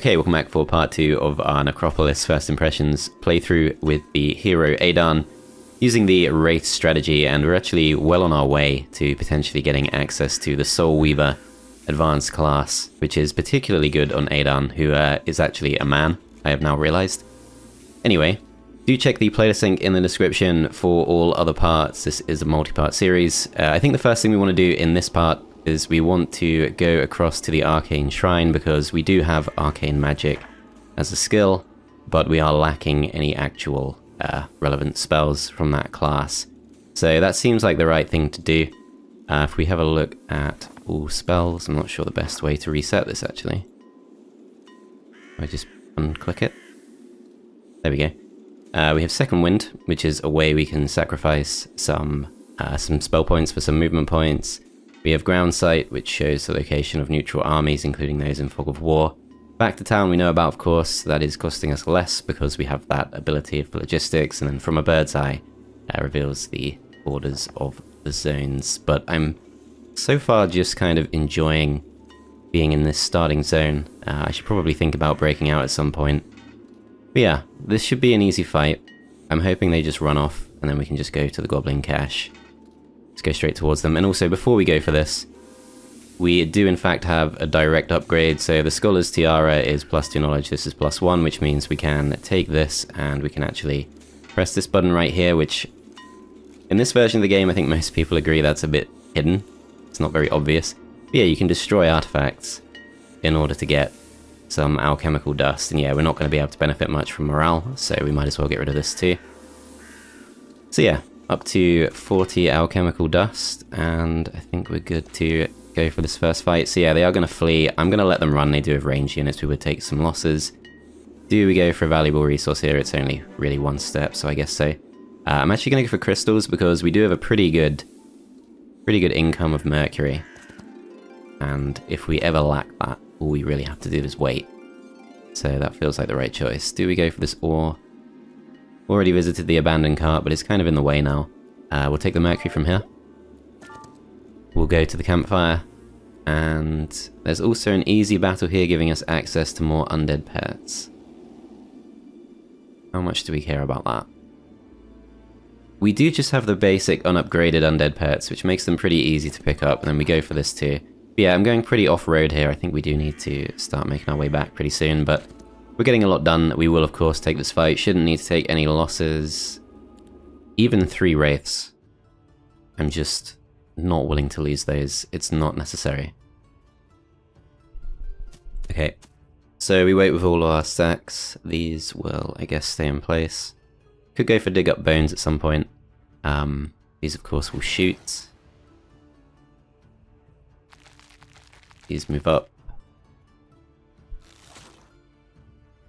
Okay, welcome back for part 2 of our Necropolis First Impressions playthrough with the hero Adahn, using the Wraith strategy, and we're actually well on our way to potentially getting access to the Soul Weaver advanced class, which is particularly good on Adahn, who is actually a man, I have now realized. Anyway, do check the playlist link in the description for all other parts. This is a multi-part series. I think the first thing we want to do in this part is we want to go across to the Arcane Shrine, because we do have Arcane Magic as a skill, but we are lacking any actual relevant spells from that class. So that seems like the right thing to do. If we have a look at all spells, I'm not sure the best way to reset this actually. I just unclick it. There we go. We have Second Wind, which is a way we can sacrifice some spell points for some movement points. We have Ground Sight, which shows the location of neutral armies, including those in Fog of War. Back to Town we know about, of course. That is costing us less because we have that ability for logistics, and then From a Bird's Eye reveals the borders of the zones. But I'm so far just kind of enjoying being in this starting zone. I should probably think about breaking out at some point. But yeah, this should be an easy fight. I'm hoping they just run off, and then we can just go to the Goblin Cache. Let's go straight towards them. And also, before we go for this, we do in fact have a direct upgrade. So the Scholar's Tiara is +2 knowledge, this is +1, which means we can take this and we can actually press this button right here, which in this version of the game I think most people agree that's a bit hidden. It's not very obvious. But yeah, you can destroy artifacts in order to get some alchemical dust, and yeah, we're not going to be able to benefit much from morale, so we might as well get rid of this too. So yeah, up to 40 alchemical dust, and I think we're good to go for this first fight. So yeah, they are going to flee. I'm going to let them run. They do have range units. We would take some losses. Do we go for a valuable resource here? It's only really one step, so I guess so. I'm actually going to go for crystals, because we do have a pretty good income of mercury. And if we ever lack that, all we really have to do is wait. So that feels like the right choice. Do we go for this ore? Already visited the abandoned cart, but it's kind of in the way now. We'll take the mercury from here. We'll go to the campfire. And there's also an easy battle here giving us access to more undead pets. How much do we care about that? We do just have the basic unupgraded undead pets, which makes them pretty easy to pick up, and then we go for this too. But yeah, I'm going pretty off-road here. I think we do need to start making our way back pretty soon, but we're getting a lot done. We will, of course, take this fight. Shouldn't need to take any losses. Even 3 Wraiths. I'm just not willing to lose those. It's not necessary. Okay. So we wait with all our stacks. These will, I guess, stay in place. Could go for dig up bones at some point. These, of course, will shoot. These move up.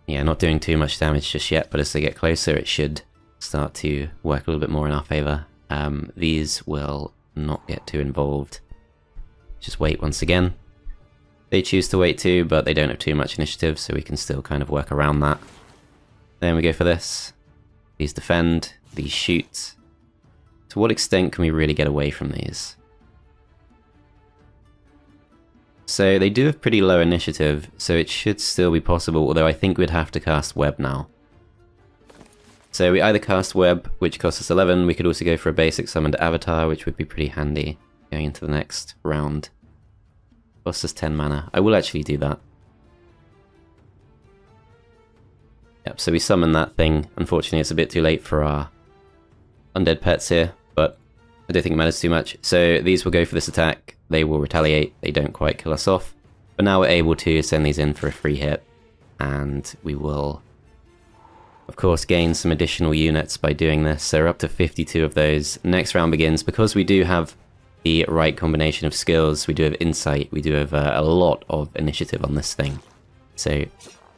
Yeah, not doing too much damage just yet, but as they get closer it should start to work a little bit more in our favour. These will not get too involved. Just wait once again. They choose to wait too, but they don't have too much initiative, so we can still kind of work around that. Then we go for this. These defend, these shoot. To what extent can we really get away from these? So they do have pretty low initiative, so it should still be possible, although I think we'd have to cast Web now. So we either cast Web, which costs us 11, we could also go for a basic summoned avatar, which would be pretty handy going into the next round. Costs us 10 mana. I will actually do that. Yep, so we summon that thing. Unfortunately, it's a bit too late for our undead pets here, but I don't think it matters too much. So these will go for this attack. They will retaliate. They don't quite kill us off. But now we're able to send these in for a free hit. And we will, of course, gain some additional units by doing this. So we're up to 52 of those. Next round begins. Because we do have the right combination of skills, we do have insight, we do have a lot of initiative on this thing. So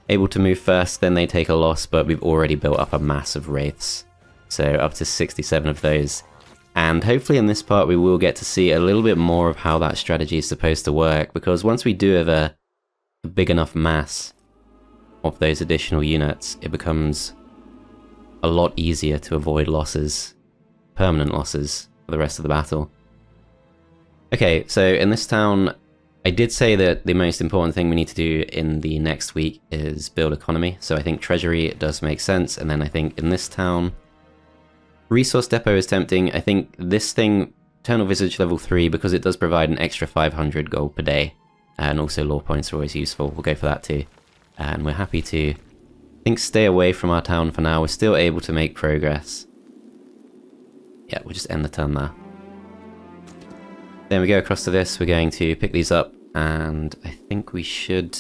able to move first, then they take a loss, but we've already built up a mass of Wraiths. So up to 67 of those. And hopefully in this part we will get to see a little bit more of how that strategy is supposed to work, because once we do have a big enough mass of those additional units, it becomes a lot easier to avoid losses, permanent losses, for the rest of the battle. Okay, so in this town I did say that the most important thing we need to do in the next week is build economy, so I think treasury does make sense, and then I think in this town, resource depot is tempting. I think this thing, Eternal Visage level 3, because it does provide an extra 500 gold per day, and also lore points are always useful, we'll go for that too. And we're happy to, I think, stay away from our town for now. We're still able to make progress. Yeah, we'll just end the turn there. Then we go across to this, we're going to pick these up, and I think we should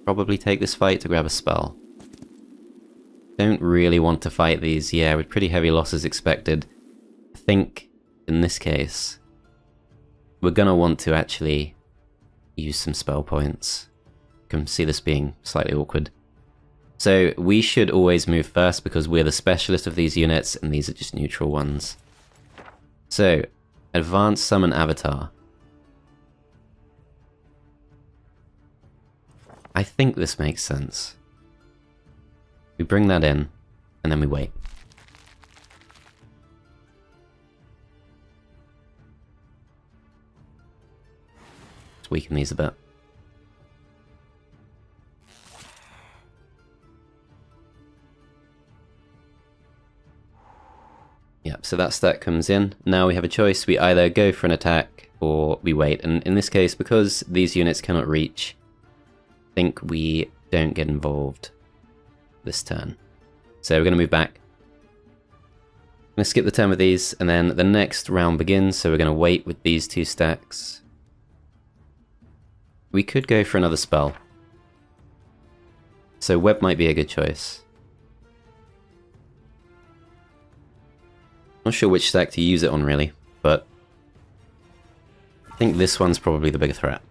probably take this fight to grab a spell. Don't really want to fight these, yeah, with pretty heavy losses expected. I think, in this case, we're gonna want to actually use some spell points. You can see this being slightly awkward. So we should always move first because we're the specialist of these units, and these are just neutral ones. So, Advanced Summon Avatar. I think this makes sense. We bring that in, and then we wait. Let's weaken these a bit. Yep, so that stat comes in. Now we have a choice. We either go for an attack or we wait. And in this case, because these units cannot reach, I think we don't get involved this turn. So we're going to move back. I'm going to skip the turn with these, and then the next round begins, so we're going to wait with these two stacks. We could go for another spell. So web might be a good choice. Not sure which stack to use it on really, but I think this one's probably the bigger threat.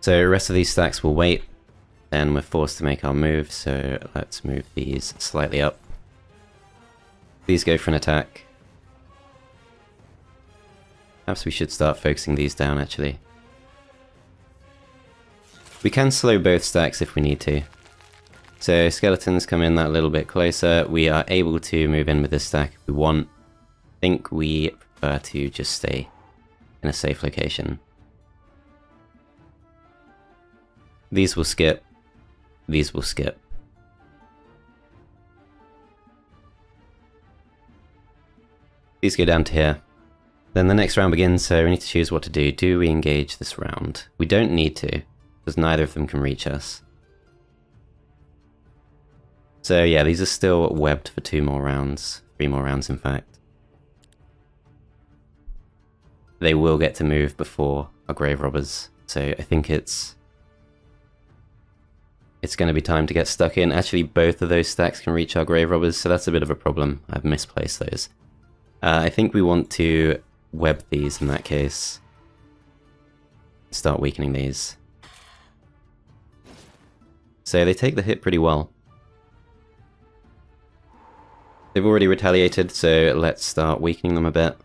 So the rest of these stacks will wait, and we're forced to make our move, so let's move these slightly up. These go for an attack. Perhaps we should start focusing these down actually. We can slow both stacks if we need to. So skeletons come in that little bit closer. We are able to move in with this stack if we want. I think we prefer to just stay in a safe location. These will skip. These will skip. These go down to here. Then the next round begins, so we need to choose what to do. Do we engage this round? We don't need to, because neither of them can reach us. So yeah, these are still webbed for 2 more rounds. 3 more rounds, in fact. They will get to move before our grave robbers, so I think it's going to be time to get stuck in. Actually, both of those stacks can reach our grave robbers, so that's a bit of a problem. I've misplaced those. I think we want to web these in that case. Start weakening these. So they take the hit pretty well. They've already retaliated, so let's start weakening them a bit.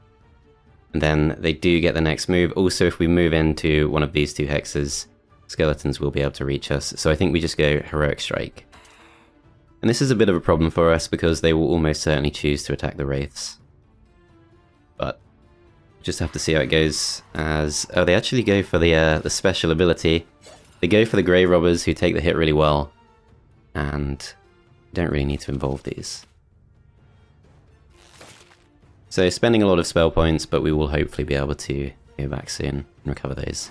And then they do get the next move. Also, if we move into one of these 2 hexes, skeletons will be able to reach us. So I think we just go Heroic Strike. And this is a bit of a problem for us because they will almost certainly choose to attack the Wraiths. But just have to see how it goes. As oh, they actually go for the special ability. They go for the grave robbers who take the hit really well, and don't really need to involve these. So spending a lot of spell points, but we will hopefully be able to go back soon and recover those.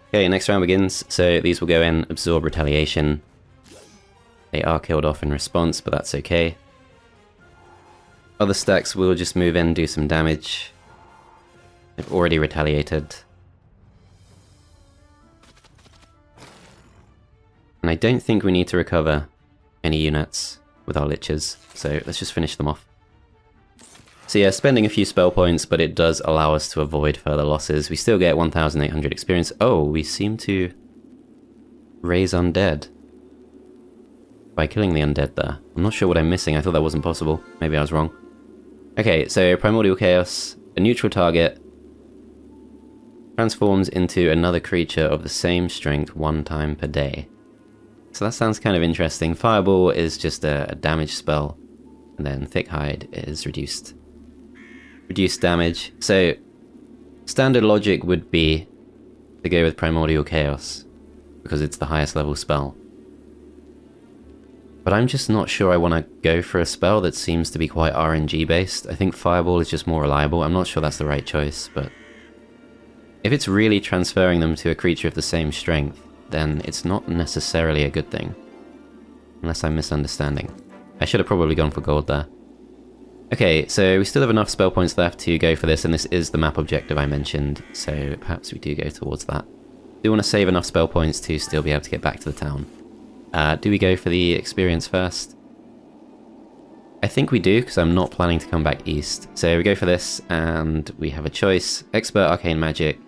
Okay, next round begins. So these will go in, absorb retaliation. They are killed off in response, but that's okay. Other stacks will just move in, do some damage. They've already retaliated. And I don't think we need to recover any units with our liches, so let's just finish them off. So yeah, spending a few spell points, but it does allow us to avoid further losses. We still get 1,800 experience. Oh, we seem to raise undead by killing the undead there. I'm not sure what I'm missing. I thought that wasn't possible. Maybe I was wrong. Okay, so Primordial Chaos, a neutral target, transforms into another creature of the same strength 1 time per day. So that sounds kind of interesting. Fireball is just a damage spell, and then Thick Hide is reduced damage. So standard logic would be to go with Primordial Chaos, because it's the highest level spell. But I'm just not sure I want to go for a spell that seems to be quite RNG based. I think Fireball is just more reliable. I'm not sure that's the right choice, but if it's really transferring them to a creature of the same strength, then it's not necessarily a good thing. Unless I'm misunderstanding. I should have probably gone for gold there. Okay, so we still have enough spell points left to go for this, and this is the map objective I mentioned, so perhaps we do go towards that. Do want to save enough spell points to still be able to get back to the town. Do we go for the experience first? I think we do, because I'm not planning to come back east. So we go for this, and we have a choice. Expert Arcane Magic.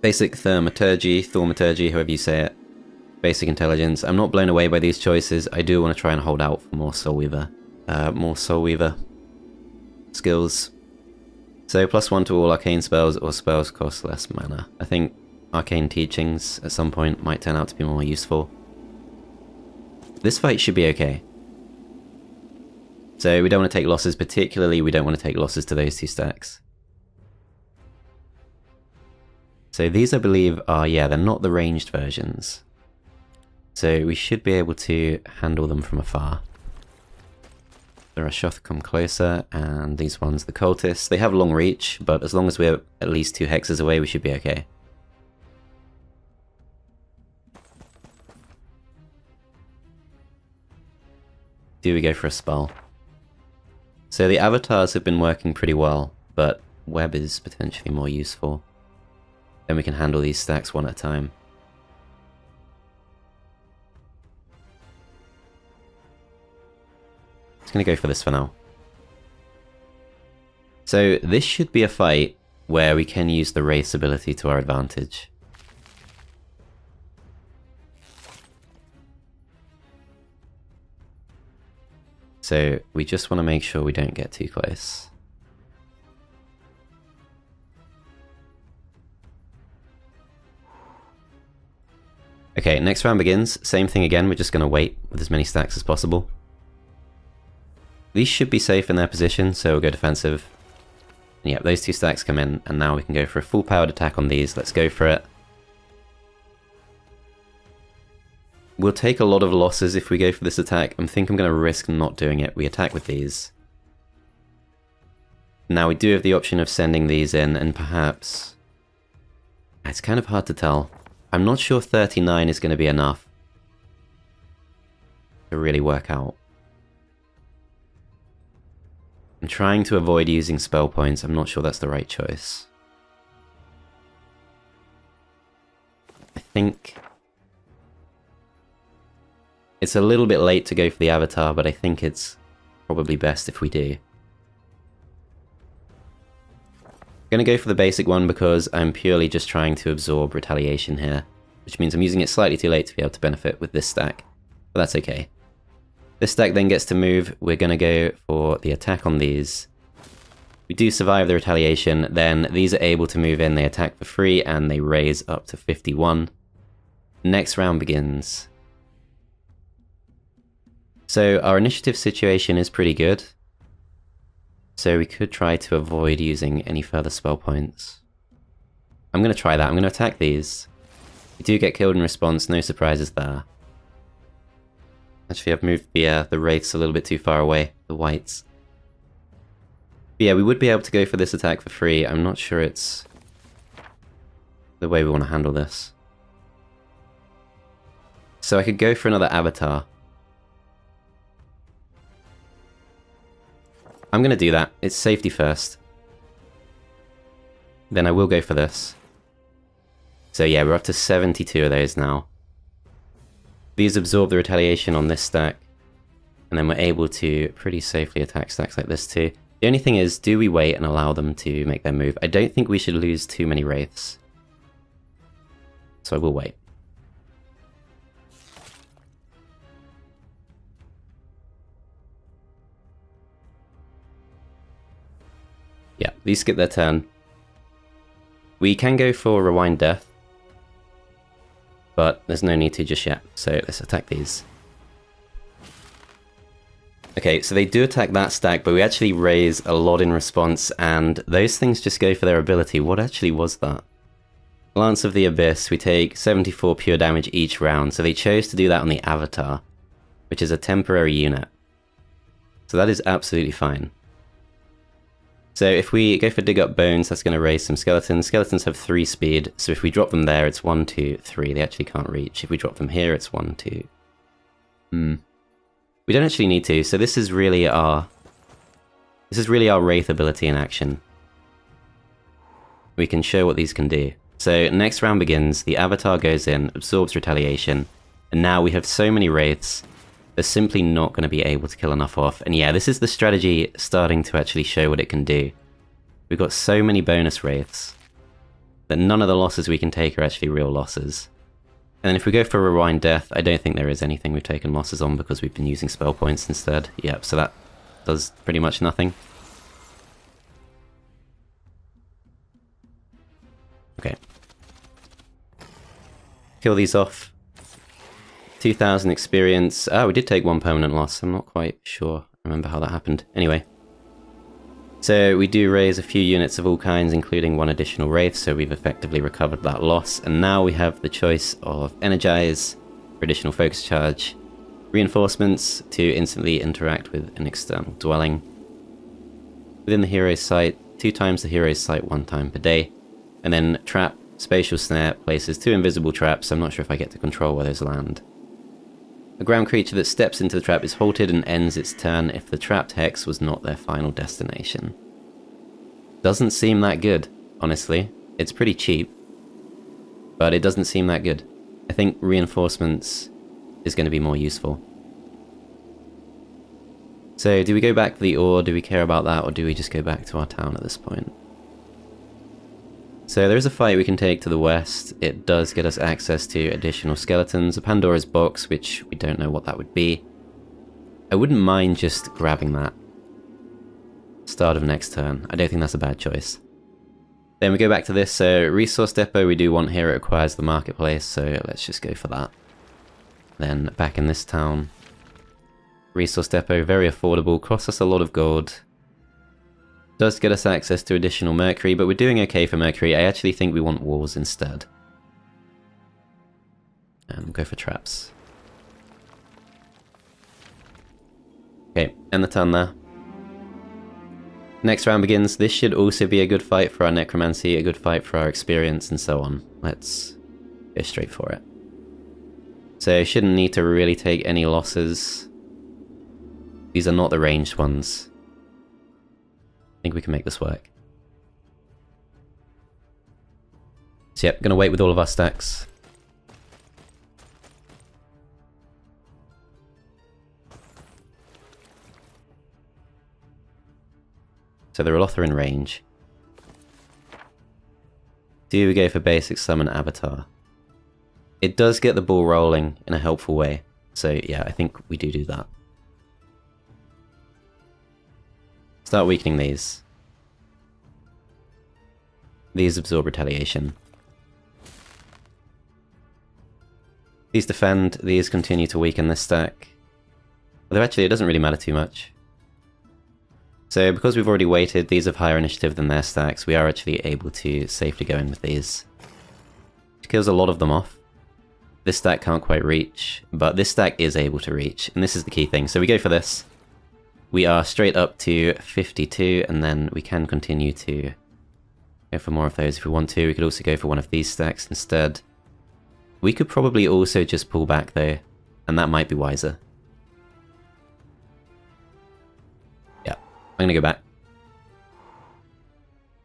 Basic Thaumaturgy, however you say it. Basic Intelligence. I'm not blown away by these choices. I do want to try and hold out for more Soul Weaver skills. So +1 to all arcane spells, or spells cost less mana. I think Arcane Teachings at some point might turn out to be more useful. This fight should be okay. So we don't want to take losses, particularly we don't want to take losses to those two stacks. So these I believe are, yeah, they're not the ranged versions. So we should be able to handle them from afar. The Rashoth come closer, and these ones, the cultists, they have long reach, but as long as we're at least 2 hexes away, we should be okay. Do we go for a spell? So the avatars have been working pretty well, but web is potentially more useful. Then we can handle these stacks one at a time. Just gonna go for this for now. So this should be a fight where we can use the Wraith's ability to our advantage. So we just want to make sure we don't get too close. Okay, next round begins. Same thing again, we're just going to wait with as many stacks as possible. These should be safe in their position, so we'll go defensive. And yeah, those 2 stacks come in, and now we can go for a full powered attack on these. Let's go for it. We'll take a lot of losses if we go for this attack. I think I'm going to risk not doing it. We attack with these. Now we do have the option of sending these in, and perhaps... It's kind of hard to tell. I'm not sure 39 is going to be enough to really work out. I'm trying to avoid using spell points. I'm not sure that's the right choice. I think... It's a little bit late to go for the avatar, but I think it's probably best if we do. I'm going to go for the basic one because I'm purely just trying to absorb retaliation here, which means I'm using it slightly too late to be able to benefit with this stack, but that's okay. This stack then gets to move. We're going to go for the attack on these. We do survive the retaliation, then these are able to move in, they attack for free, and they raise up to 51. Next round begins. So our initiative situation is pretty good. So we could try to avoid using any further spell points. I'm going to try that. I'm going to attack these. We do get killed in response, no surprises there. Actually, I've moved the Wraiths a little bit too far away, the Wights. But yeah, we would be able to go for this attack for free. I'm not sure it's the way we want to handle this. So I could go for another avatar. I'm going to do that. It's safety first. Then I will go for this. So yeah, we're up to 72 of those now. These absorb the retaliation on this stack. And then we're able to pretty safely attack stacks like this too. The only thing is, do we wait and allow them to make their move? I don't think we should lose too many Wraiths. So I will wait. Yeah, these skip their turn. We can go for Rewind Death. but there's no need to just yet, so let's attack these. Okay, so they do attack that stack, but we actually raise a lot in response, and those things just go for their ability. What actually was that? Lance of the Abyss, we take 74 pure damage each round, so they chose to do that on the Avatar, which is a temporary unit. So that is absolutely fine. So if we go for Dig Up Bones, that's going to raise some skeletons. Skeletons have 3 speed, so if we drop them there, it's 1, 2, 3. They actually can't reach. If we drop them here, it's 1, 2. We don't actually need to, so this is really our Wraith ability in action. We can show what these can do. So next round begins, the Avatar goes in, absorbs retaliation, and now we have so many Wraiths, they're simply not going to be able to kill enough off. And yeah, this is the strategy starting to actually show what it can do. We've got so many bonus Wraiths that none of the losses we can take are actually real losses. And then if we go for Rewind Death, I don't think there is anything we've taken losses on because we've been using spell points instead. Yep, so that does pretty much nothing. Okay. Kill these off. 2000 experience. Oh, we did take 1 permanent loss. I'm not quite sure. I remember how that happened. Anyway. So we do raise a few units of all kinds, including 1 additional Wraith, so we've effectively recovered that loss. And now we have the choice of Energize for additional focus charge, Reinforcements to instantly interact with an external dwelling. Within the hero's sight, 2 times the hero's sight 1 time per day. And then Trap, Spatial Snare, places 2 invisible traps. I'm not sure if I get to control where those land. A ground creature that steps into the trap is halted and ends its turn if the trapped hex was not their final destination. Doesn't seem that good, honestly. It's pretty cheap, but it doesn't seem that good. I think Reinforcements is going to be more useful. So do we go back to the ore, do we care about that, or do we just go back to our town at this point? So there is a fight we can take to the west. It does get us access to additional skeletons, a Pandora's box, which we don't know what that would be. I wouldn't mind just grabbing that. Start of next turn. I don't think that's a bad choice. Then we go back to this, so resource depot we do want here, it requires the marketplace, so let's just go for that. Then back in this town. Resource depot, very affordable, costs us a lot of gold. Does get us access to additional mercury, but we're doing okay for mercury. I actually think we want walls instead. And we'll go for traps. Okay, end the turn there. Next round begins. This should also be a good fight for our necromancy, a good fight for our experience, and so on. Let's go straight for it. So shouldn't need to really take any losses. These are not the ranged ones. I think we can make this work. So yep, gonna wait with all of our stacks. So the Roloth are in range. Do we go for basic summon Avatar? It does get the ball rolling in a helpful way. So yeah, I think we do that. Start weakening these. These absorb retaliation. These defend, these continue to weaken this stack. Although actually it doesn't really matter too much. So because we've already waited, these have higher initiative than their stacks, we are actually able to safely go in with these. Which kills a lot of them off. This stack can't quite reach, but this stack is able to reach, and this is the key thing. So we go for this. We are straight up to 52, and then we can continue to go for more of those if we want to. We could also go for one of these stacks instead. We could probably also just pull back though, and that might be wiser. Yeah, I'm gonna go back.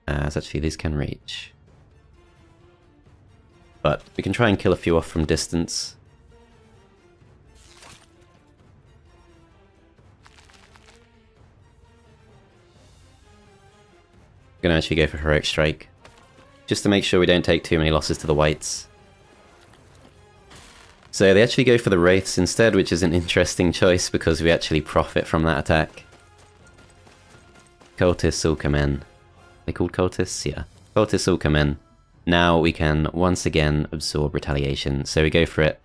As actually these can reach. But we can try and kill a few off from distance. I'm gonna actually go for Heroic Strike, just to make sure we don't take too many losses to the Wights. So they actually go for the Wraiths instead, which is an interesting choice because we actually profit from that attack. Cultists all come in. Are they called Cultists? Yeah. Cultists all come in. Now we can once again absorb retaliation. So we go for it.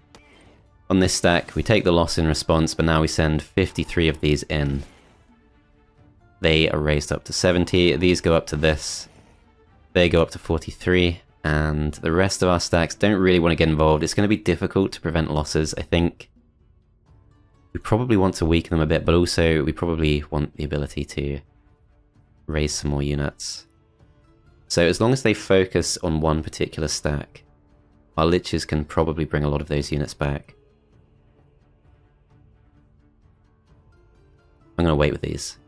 On this stack, we take the loss in response, but now we send 53 of these in. They are raised up to 70. These go up to this. They go up to 43. And the rest of our stacks don't really want to get involved. It's going to be difficult to prevent losses. I think we probably want to weaken them a bit, but also we probably want the ability to raise some more units. So as long as they focus on one particular stack, our liches can probably bring a lot of those units back. I'm going to wait with these.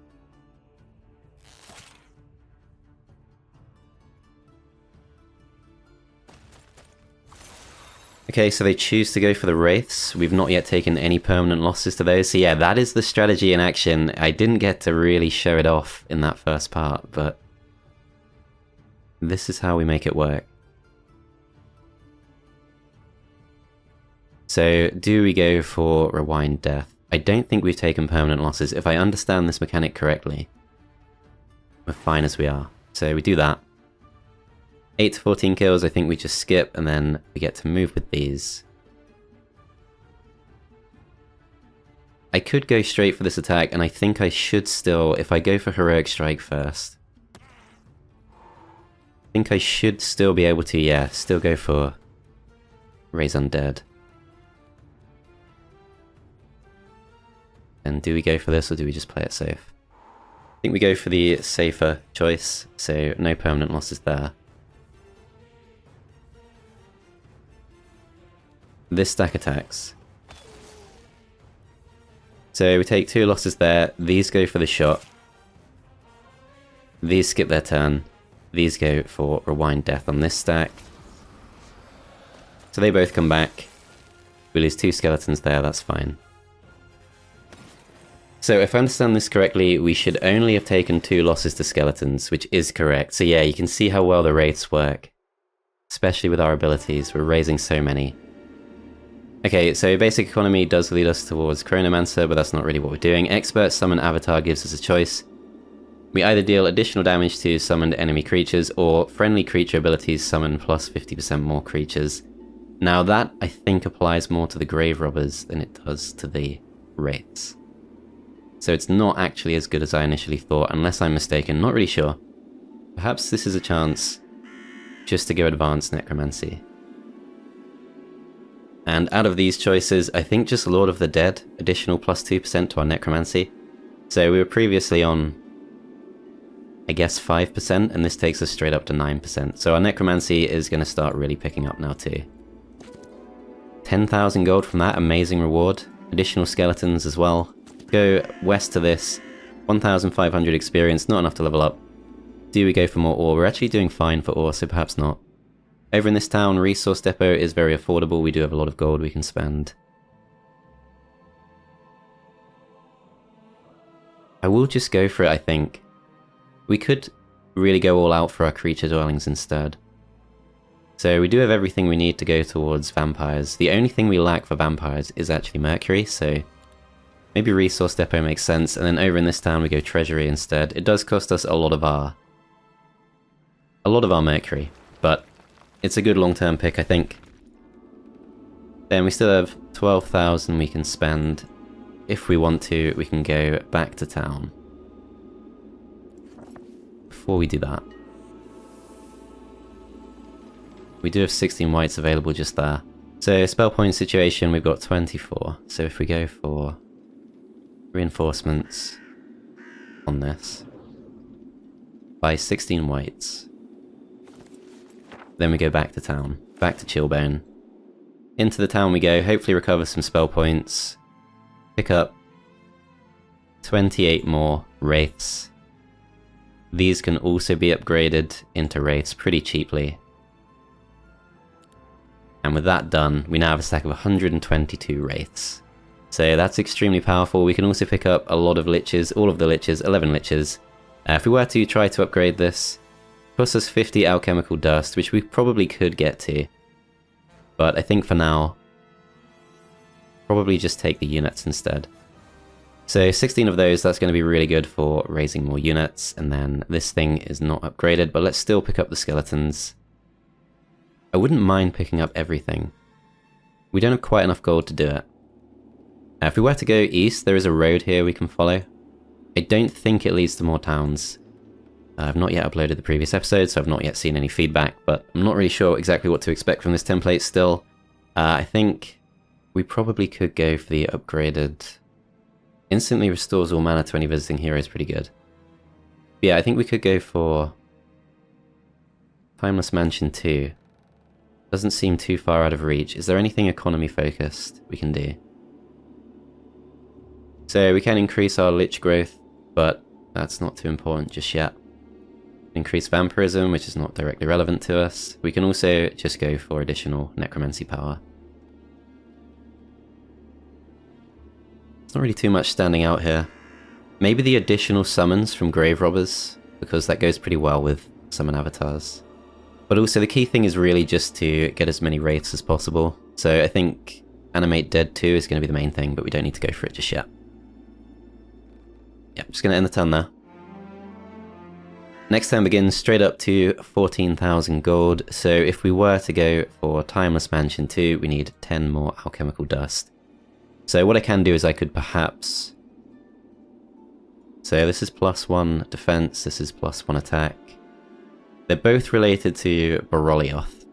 Okay, so they choose to go for the Wraiths. We've not yet taken any permanent losses to those. So yeah, that is the strategy in action. I didn't get to really show it off in that first part, but this is how we make it work. So do we go for Rewind Death? I don't think we've taken permanent losses. If I understand this mechanic correctly, we're fine as we are. So we do that. 8 to 14 kills, I think we just skip, and then we get to move with these. I could go straight for this attack, and I think I should still, if I go for Heroic Strike first, I think I should still be able to, yeah, still go for Raise Undead. And do we go for this, or do we just play it safe? I think we go for the safer choice, so no permanent losses there. This stack attacks. So we take 2 losses there, these go for the shot. These skip their turn. These go for Rewind Death on this stack. So they both come back. We lose 2 skeletons there, that's fine. So if I understand this correctly, we should only have taken 2 losses to skeletons, which is correct. So yeah, you can see how well the Wraiths work. Especially with our abilities, we're raising so many. Okay, so basic economy does lead us towards Chronomancer, but that's not really what we're doing. Expert Summon Avatar gives us a choice. We either deal additional damage to summoned enemy creatures, or friendly creature abilities summon plus 50% more creatures. Now that, I think, applies more to the Grave Robbers than it does to the Wraiths. So it's not actually as good as I initially thought, unless I'm mistaken, not really sure. Perhaps this is a chance just to go Advanced Necromancy. And out of these choices, I think just Lord of the Dead, additional plus 2% to our Necromancy. So we were previously on, I guess, 5%, and this takes us straight up to 9%. So our Necromancy is going to start really picking up now too. 10,000 gold from that, amazing reward. Additional skeletons as well. Go west to this, 1,500 experience, not enough to level up. Do we go for more ore? We're actually doing fine for ore, so perhaps not. Over in this town, Resource Depot is very affordable. We do have a lot of gold we can spend. I will just go for it, I think. We could really go all out for our creature dwellings instead. So we do have everything we need to go towards vampires. The only thing we lack for vampires is actually Mercury, so maybe Resource Depot makes sense. And then over in this town we go Treasury instead. It does cost us a lot of our Mercury, but it's a good long-term pick, I think. Then we still have 12,000 we can spend. If we want to, we can go back to town. Before we do that, we do have 16 whites available just there. So spell point situation, we've got 24. So if we go for reinforcements on this, buy 16 whites. Then we go back to town, back to Chillbone. Into the town we go, hopefully recover some spell points. Pick up 28 more Wraiths. These can also be upgraded into Wraiths pretty cheaply. And with that done, we now have a stack of 122 Wraiths. So that's extremely powerful. We can also pick up a lot of liches, all of the liches, 11 liches. If we were to try to upgrade this, it costs us 50 alchemical dust, which we probably could get to. But I think for now, probably just take the units instead. So 16 of those, that's going to be really good for raising more units. And then this thing is not upgraded, but let's still pick up the skeletons. I wouldn't mind picking up everything. We don't have quite enough gold to do it. If we were to go east, there is a road here we can follow. I don't think it leads to more towns. I've not yet uploaded the previous episode, so I've not yet seen any feedback, but I'm not really sure exactly what to expect from this template still. I think we probably could go for the upgraded... Instantly restores all mana to any visiting hero is pretty good. But yeah, I think we could go for... Timeless Mansion 2. Doesn't seem too far out of reach. Is there anything economy focused we can do? So we can increase our lich growth, but that's not too important just yet. Increase vampirism, which is not directly relevant to us. We can also just go for additional necromancy power. There's not really too much standing out here. Maybe the additional summons from grave robbers, because that goes pretty well with summon avatars. But also the key thing is really just to get as many wraiths as possible. So I think Animate Dead 2 is going to be the main thing, but we don't need to go for it just yet. Yeah, I'm just going to end the turn there. Next turn begins straight up to 14,000 gold, so if we were to go for Timeless Mansion 2, we need 10 more alchemical dust. So what I can do is I could perhaps... So this is +1 defense, this is +1 attack. They're both related to Barolioth,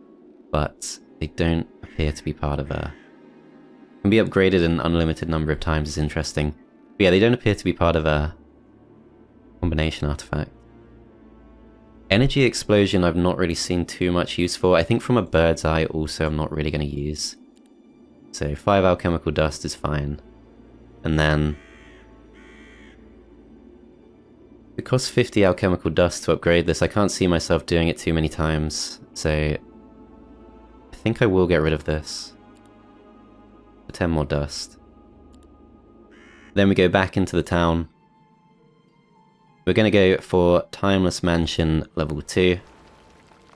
but they don't appear to be part of a... Can be upgraded an unlimited number of times is interesting. But yeah, they don't appear to be part of a combination artifact. Energy Explosion I've not really seen too much use for. I think from a bird's eye also I'm not really going to use. So 5 alchemical dust is fine. And then... It costs 50 alchemical dust to upgrade this. I can't see myself doing it too many times. So I think I will get rid of this. For 10 more dust. Then we go back into the town. We're going to go for Timeless Mansion level 2.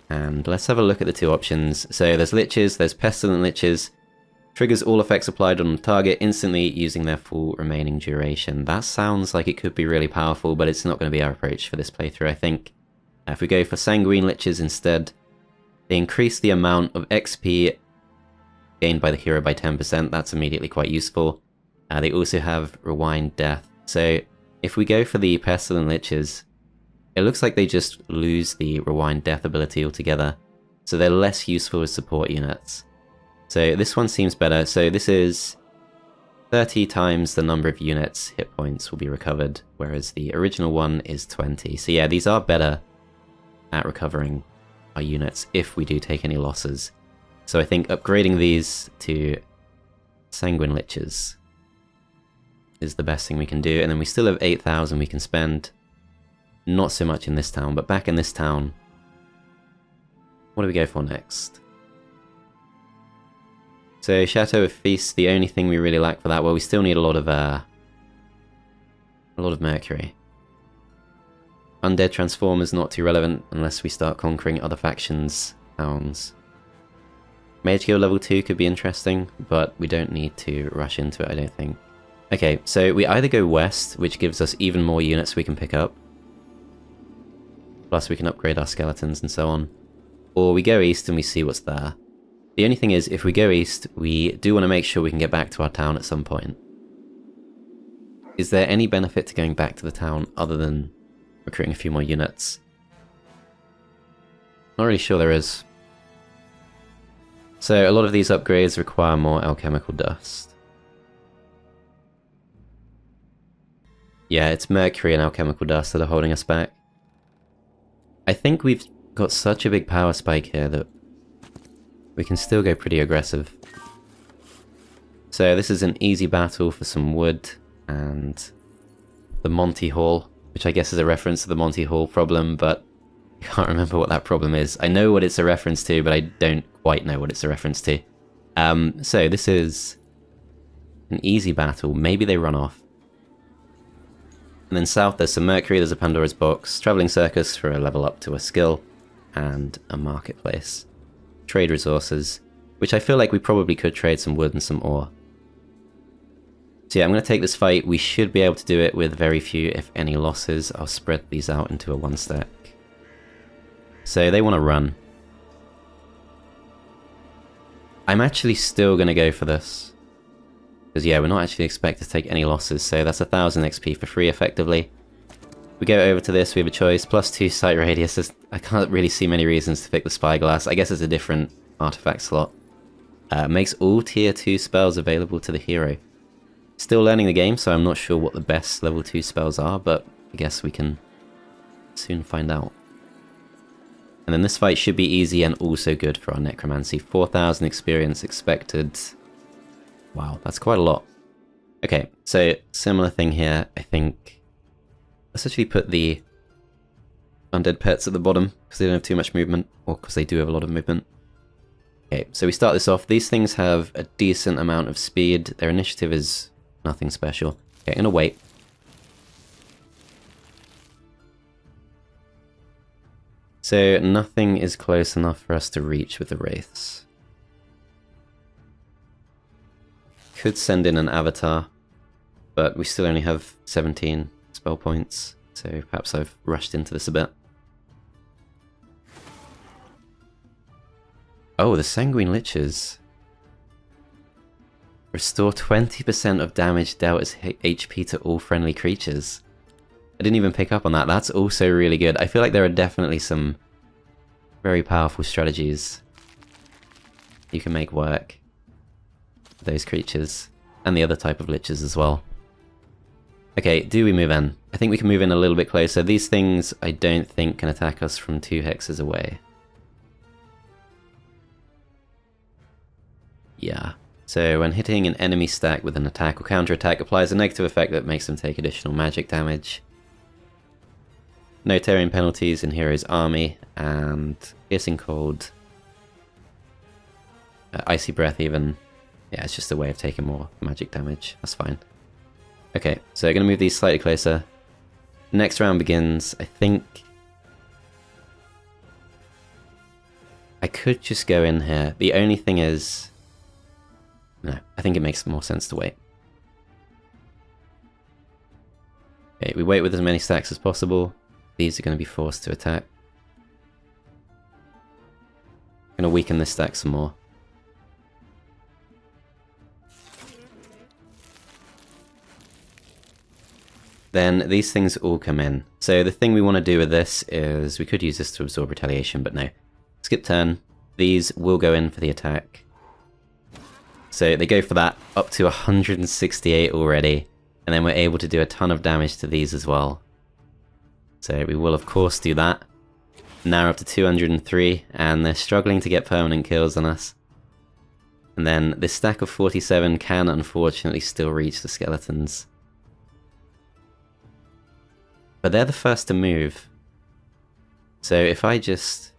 And let's have a look at the two options. So there's liches, there's pestilent liches. Triggers all effects applied on the target instantly using their full remaining duration. That sounds like it could be really powerful, but it's not going to be our approach for this playthrough, I think. If we go for Sanguine liches instead, they increase the amount of XP gained by the hero by 10%. That's immediately quite useful. They also have Rewind Death. So if we go for the Pestilent Liches, it looks like they just lose the Rewind Death ability altogether, so they're less useful as support units. So this one seems better. So this is 30 times the number of units hit points will be recovered, whereas the original one is 20. So yeah, these are better at recovering our units if we do take any losses. So I think upgrading these to Sanguine Liches is the best thing we can do, and then we still have 8,000 we can spend. Not so much in this town, but back in this town, what do we go for next? So Chateau of Feast, the only thing we really lack for that. Well, we still need a lot of mercury. Undead Transformers not too relevant unless we start conquering other factions' towns. Mage Guild level 2 could be interesting, but we don't need to rush into it, I don't think. Okay, so we either go west, which gives us even more units we can pick up. Plus we can upgrade our skeletons and so on. Or we go east and we see what's there. The only thing is, if we go east, we do want to make sure we can get back to our town at some point. Is there any benefit to going back to the town other than recruiting a few more units? Not really sure there is. So a lot of these upgrades require more alchemical dust. Yeah, it's mercury and alchemical dust that are holding us back. I think we've got such a big power spike here that we can still go pretty aggressive. So this is an easy battle for some wood and the Monty Hall, which I guess is a reference to the Monty Hall problem, but I can't remember what that problem is. I know what it's a reference to, but I don't quite know what it's a reference to. So this is an easy battle. Maybe they run off. And then south there's some mercury, there's a Pandora's box, travelling circus for a level up to a skill, and a marketplace. Trade resources, which I feel like we probably could trade some wood and some ore. So yeah, I'm going to take this fight. We should be able to do it with very few, if any, losses. I'll spread these out into a 1 stack. So they want to run. I'm actually still going to go for this. Because yeah, we're not actually expected to take any losses, so that's 1000 XP for free effectively. We go over to this, we have a choice, +2 sight radius. I can't really see many reasons to pick the spyglass. I guess it's a different artifact slot. Makes all tier 2 spells available to the hero. Still learning the game, so I'm not sure what the best level 2 spells are, but I guess we can soon find out. And then this fight should be easy and also good for our necromancy. 4000 experience expected. Wow, that's quite a lot. Okay, so similar thing here, I think. Let's actually put the undead pets at the bottom, because they don't have too much movement, or because they do have a lot of movement. Okay, so we start this off. These things have a decent amount of speed. Their initiative is nothing special. Okay, I'm gonna wait. So nothing is close enough for us to reach with the Wraiths. Could send in an avatar, but we still only have 17 spell points, so perhaps I've rushed into this a bit. Oh, the Sanguine liches. Restore 20% of damage dealt as HP to all friendly creatures. I didn't even pick up on that. That's also really good. I feel like there are definitely some very powerful strategies you can make work with those creatures, and the other type of liches as well. Okay, do we move in? I think we can move in a little bit closer. These things I don't think can attack us from 2 hexes away. Yeah. So when hitting an enemy stack with an attack or counter-attack applies a negative effect that makes them take additional magic damage. No tearing penalties in Hero's Army, and Piercing Cold, Icy Breath even. Yeah, it's just a way of taking more magic damage. That's fine. Okay, so I'm going to move these slightly closer. Next round begins. I think I could just go in here. The only thing is, no, I think it makes more sense to wait. Okay, we wait with as many stacks as possible. These are going to be forced to attack. I'm going to weaken this stack some more. Then these things all come in. So the thing we want to do with this is, we could use this to absorb retaliation, but no. Skip turn. These will go in for the attack. So they go for that, up to 168 already. And then we're able to do a ton of damage to these as well. So we will of course do that. Now we're up to 203, and they're struggling to get permanent kills on us. And then this stack of 47 can unfortunately still reach the skeletons. But they're the first to move. So if I just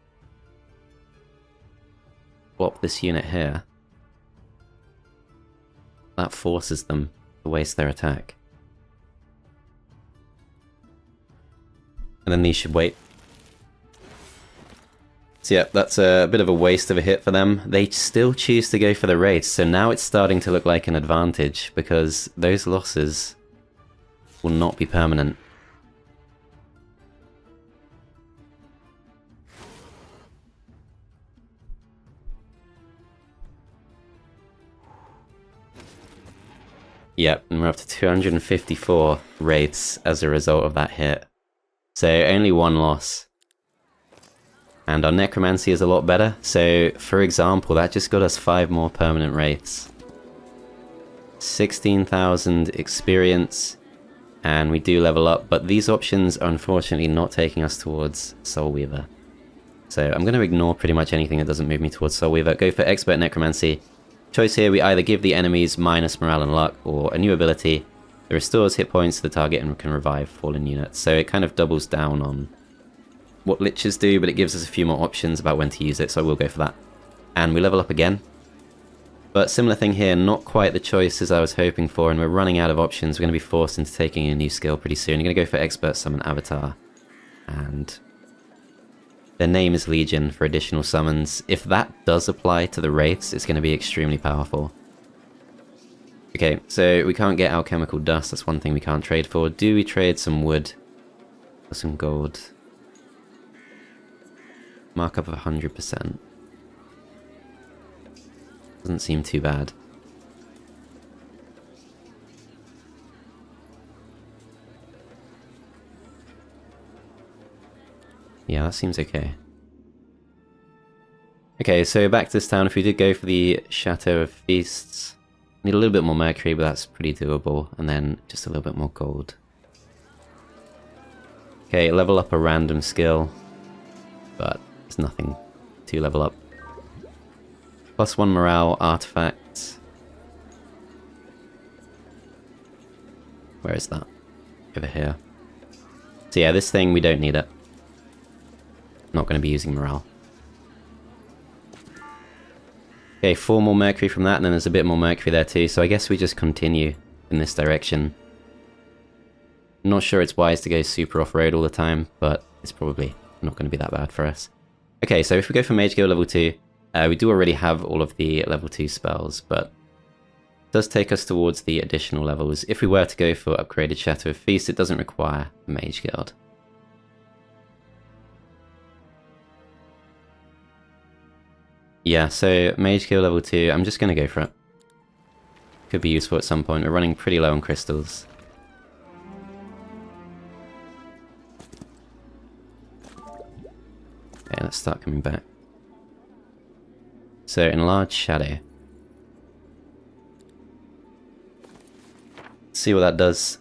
plop this unit here, that forces them to waste their attack. And then these should wait. So yeah, that's a bit of a waste of a hit for them. They still choose to go for the Wraiths, so now it's starting to look like an advantage, because those losses will not be permanent. Yep, and we're up to 254 Wraiths as a result of that hit. So only one loss. And our necromancy is a lot better. So, for example, that just got us 5 more permanent Wraiths. 16,000 experience, and we do level up, but these options are unfortunately not taking us towards Soulweaver. So I'm going to ignore pretty much anything that doesn't move me towards Soulweaver. Go for Expert Necromancy. Choice here, we either give the enemies minus morale and luck, or a new ability that restores hit points to the target and can revive fallen units. So it kind of doubles down on what liches do, but it gives us a few more options about when to use it, so I will go for that. And we level up again. But similar thing here, not quite the choices I was hoping for, and we're running out of options. We're going to be forced into taking a new skill pretty soon. You're going to go for Expert Summon Avatar. And their name is Legion for additional summons. If that does apply to the Wraiths, it's going to be extremely powerful. Okay, so we can't get alchemical dust. That's one thing we can't trade for. Do we trade some wood for some gold? Markup of 100%. Doesn't seem too bad. Yeah, that seems okay. Okay, so back to this town. If we did go for the Chateau of Feasts, need a little bit more mercury, but that's pretty doable. And then just a little bit more gold. Okay, level up a random skill, but it's nothing to level up. +1 morale artifact. Where is that? Over here. So yeah, this thing, we don't need it. Not going to be using morale. Okay, 4 more mercury from that, and then there's a bit more mercury there too, so I guess we just continue in this direction. I'm not sure it's wise to go super off-road all the time, but it's probably not going to be that bad for us. Okay, so if we go for Mage Guild level 2, we do already have all of the level 2 spells, but it does take us towards the additional levels. If we were to go for upgraded Chateau of Feast, it doesn't require a Mage Guild. Yeah, so Mage Guild level 2, I'm just going to go for it. Could be useful at some point. We're running pretty low on crystals. Okay, let's start coming back. So, Enlarged Shadow. Let's see what that does.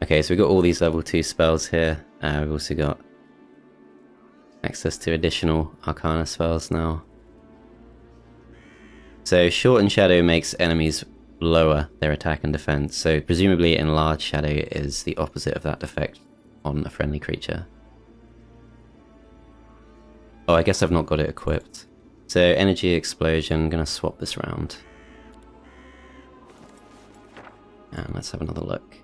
Okay, so we've got all these level 2 spells here. We've also got access to additional Arcana spells now. So, Shortened Shadow makes enemies lower their attack and defense. So, presumably Enlarged Shadow is the opposite of that effect on a friendly creature. Oh, I guess I've not got it equipped. So, Energy Explosion, I'm going to swap this around. And let's have another look.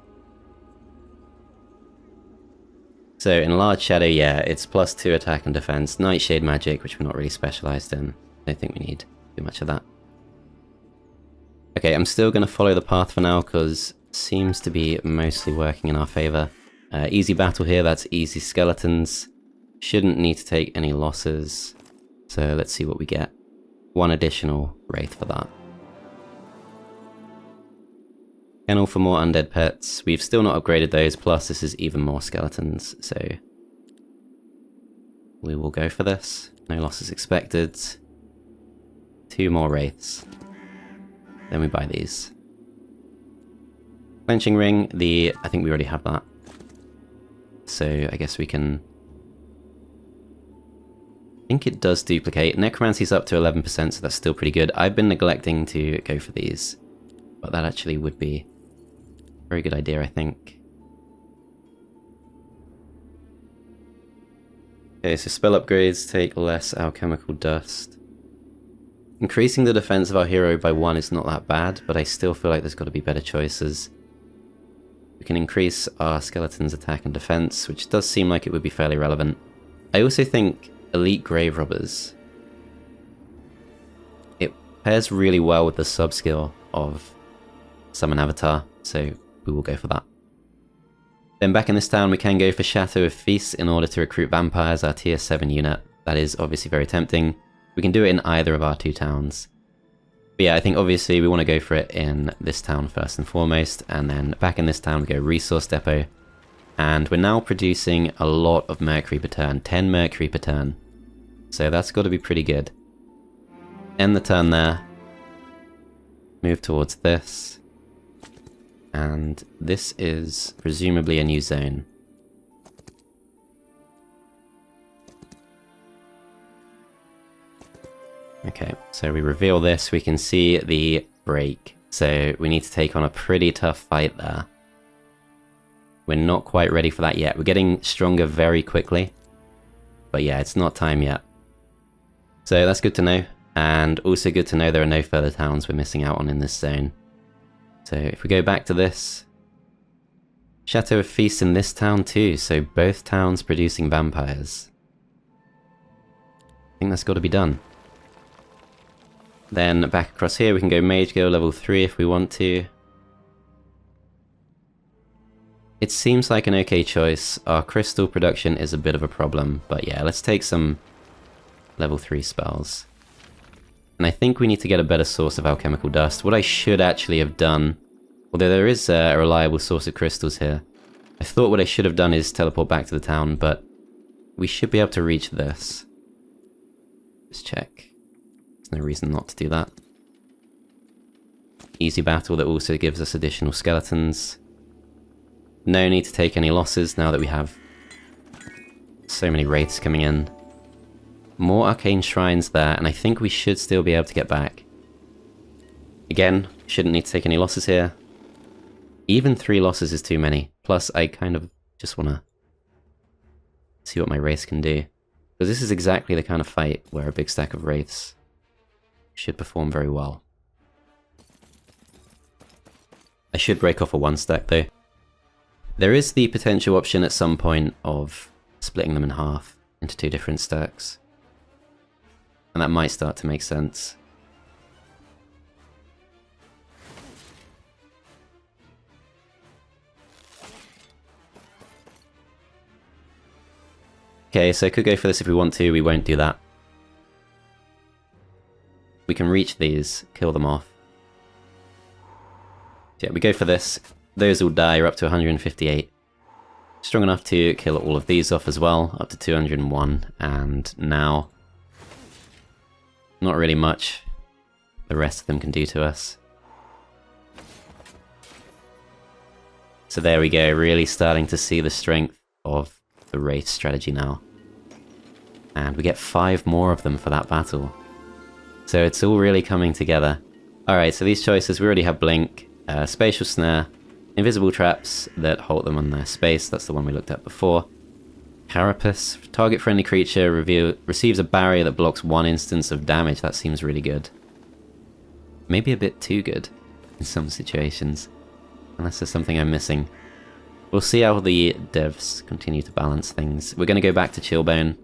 So, Enlarged Shadow, yeah, it's +2 attack and defense. Nightshade Magic, which we're not really specialised in. I don't think we need too much of that. Okay, I'm still going to follow the path for now, because it seems to be mostly working in our favour. Easy battle here, that's easy skeletons. Shouldn't need to take any losses. So let's see what we get. 1 additional Wraith for that. Kennel for more undead pets. We've still not upgraded those, plus this is even more skeletons, so we will go for this. No losses expected. 2 more Wraiths. Then we buy these. Clenching Ring, I think we already have that. So I guess we can... I think it does duplicate. Necromancy's up to 11%, so that's still pretty good. I've been neglecting to go for these, but that actually would be a very good idea, I think. Okay, so spell upgrades take less alchemical dust. Increasing the defense of our hero by 1 is not that bad, but I still feel like there's got to be better choices. We can increase our skeleton's attack and defense, which does seem like it would be fairly relevant. I also think Elite Grave Robbers, it pairs really well with the sub-skill of Summon Avatar, so we will go for that. Then back in this town we can go for Chateau of Feasts in order to recruit vampires, our tier 7 unit. That is obviously very tempting. We can do it in either of our 2 towns. But yeah, I think obviously we want to go for it in this town first and foremost, and then back in this town we go Resource Depot. And we're now producing a lot of mercury per turn, 10 mercury per turn. So that's got to be pretty good. End the turn there. Move towards this. And this is presumably a new zone. Okay, so we reveal this, we can see the break. So we need to take on a pretty tough fight there. We're not quite ready for that yet. We're getting stronger very quickly. But yeah, it's not time yet. So that's good to know. And also good to know there are no further towns we're missing out on in this zone. So if we go back to this. Chateau of Feast in this town too. So both towns producing vampires. I think that's got to be done. Then back across here we can go Mage Guild level 3 if we want to. It seems like an okay choice. Our crystal production is a bit of a problem, but yeah, let's take some level 3 spells. And I think we need to get a better source of alchemical dust. What I should actually have done, although there is a reliable source of crystals here, I thought what I should have done is teleport back to the town, but we should be able to reach this. Let's check. There's no reason not to do that. Easy battle that also gives us additional skeletons. No need to take any losses now that we have so many wraiths coming in. More arcane shrines there, and I think we should still be able to get back. Again, shouldn't need to take any losses here. Even 3 losses is too many. Plus, I kind of just want to see what my wraiths can do. Because this is exactly the kind of fight where a big stack of wraiths should perform very well. I should break off a 1 stack though. There is the potential option at some point of splitting them in half into 2 different stacks. And that might start to make sense. Okay, so I could go for this if we want to, we won't do that. We can reach these, kill them off. So yeah, we go for this. Those will die, we're up to 158. Strong enough to kill all of these off as well, up to 201, and now not really much the rest of them can do to us. So there we go, really starting to see the strength of the Wraith strategy now. And we get 5 more of them for that battle. So it's all really coming together. Alright, so these choices, we already have Blink, Spatial Snare, Invisible Traps that halt them on their space, that's the one we looked at before. Carapace, target friendly creature receives a barrier that blocks 1 instance of damage. That seems really good. Maybe a bit too good in some situations, unless there's something I'm missing. We'll see how the devs continue to balance things. We're going to go back to Chillbone.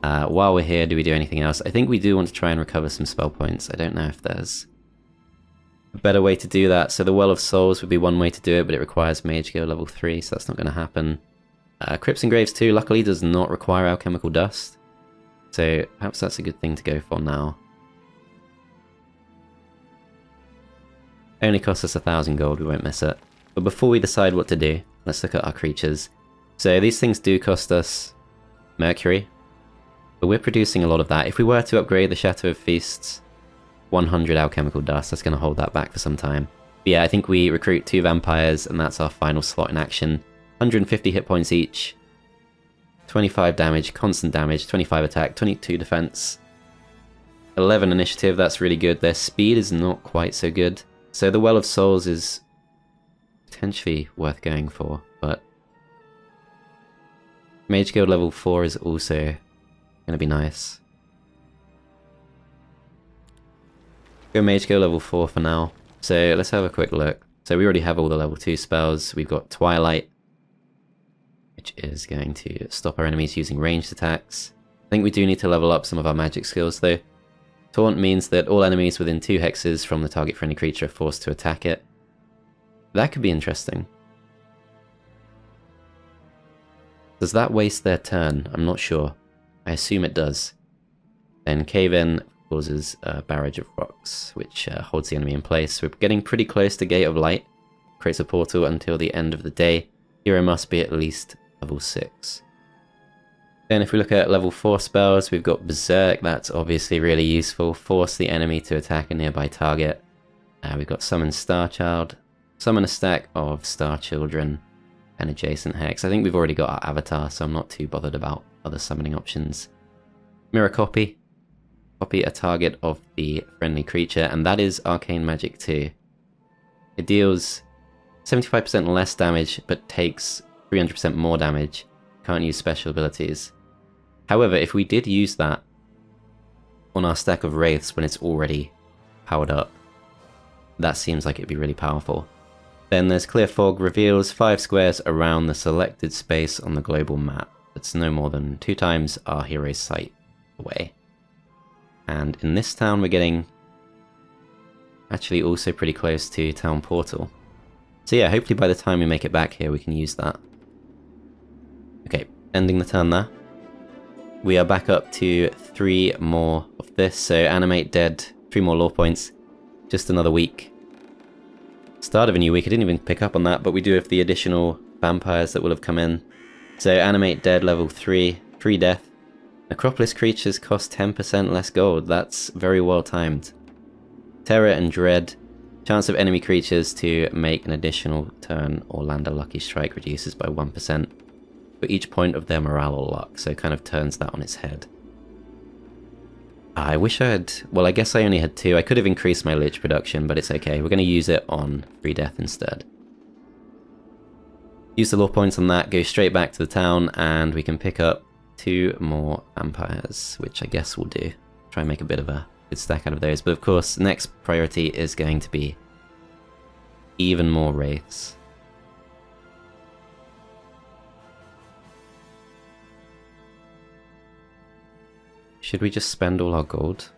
While we're here, do we do anything else? I think we do want to try and recover some spell points. I don't know if there's a better way to do that. So the Well of Souls would be one way to do it, but it requires Mage Guild level 3, so that's not going to happen. Crypts and Graves 2, luckily, does not require alchemical dust. So perhaps that's a good thing to go for now. Only costs us 1,000 gold, we won't miss it. But before we decide what to do, let's look at our creatures. So these things do cost us Mercury, but we're producing a lot of that. If we were to upgrade the Chateau of Feasts, 100 alchemical dust, that's going to hold that back for some time. But yeah, I think we recruit 2 vampires, and that's our final slot in action. 150 hit points each, 25 damage, constant damage, 25 attack, 22 defense, 11 initiative, that's really good. Their speed is not quite so good. So the Well of Souls is potentially worth going for, but Mage Guild level 4 is also going to be nice. Go Mage Guild level 4 for now. So let's have a quick look. So we already have all the level 2 spells. We've got Twilight, which is going to stop our enemies using ranged attacks. I think we do need to level up some of our magic skills though. Taunt means that all enemies within 2 hexes from the target friendly creature are forced to attack it. That could be interesting. Does that waste their turn? I'm not sure. I assume it does. Then Cave In causes a barrage of rocks, which holds the enemy in place. We're getting pretty close to Gate of Light. Creates a portal until the end of the day. Hero must be at least level 6. Then if we look at level 4 spells, we've got Berserk, that's obviously really useful. Force the enemy to attack a nearby target. We've got Summon Starchild, summon a stack of Star Children, and adjacent hex. I think we've already got our avatar, so I'm not too bothered about other summoning options. Mirror Copy. Copy a target of the friendly creature, and that is Arcane Magic 2. It deals 75% less damage, but takes 300% more damage. Can't use special abilities. However, if we did use that on our stack of Wraiths when it's already powered up, that seems like it'd be really powerful. Then there's Clear Fog, reveals 5 squares around the selected space on the global map. That's no more than 2 times our hero's sight away. And in this town we're getting actually also pretty close to Town Portal. So yeah, hopefully by the time we make it back here we can use that. Okay, ending the turn there. We are back up to 3 more of this, so Animate Dead 3 more lore points. Just another week. Start of a new week. I didn't even pick up on that, but we do have the additional vampires that will have come in. So animate dead level 3, 3 death. Necropolis creatures cost 10% less gold. That's very well timed. Terror and dread. Chance of enemy creatures to make an additional turn or land a lucky strike reduces by 1% for each point of their morale or luck, so it kind of turns that on its head. I wish I had... well, I guess I only had 2. I could have increased my lich production, but it's okay. We're going to use it on 3 death instead. Use the lore points on that, go straight back to the town, and we can pick up 2 more vampires, which I guess we'll do. Try and make a bit of a good stack out of those. But of course, next priority is going to be even more wraiths. Should we just spend all our gold?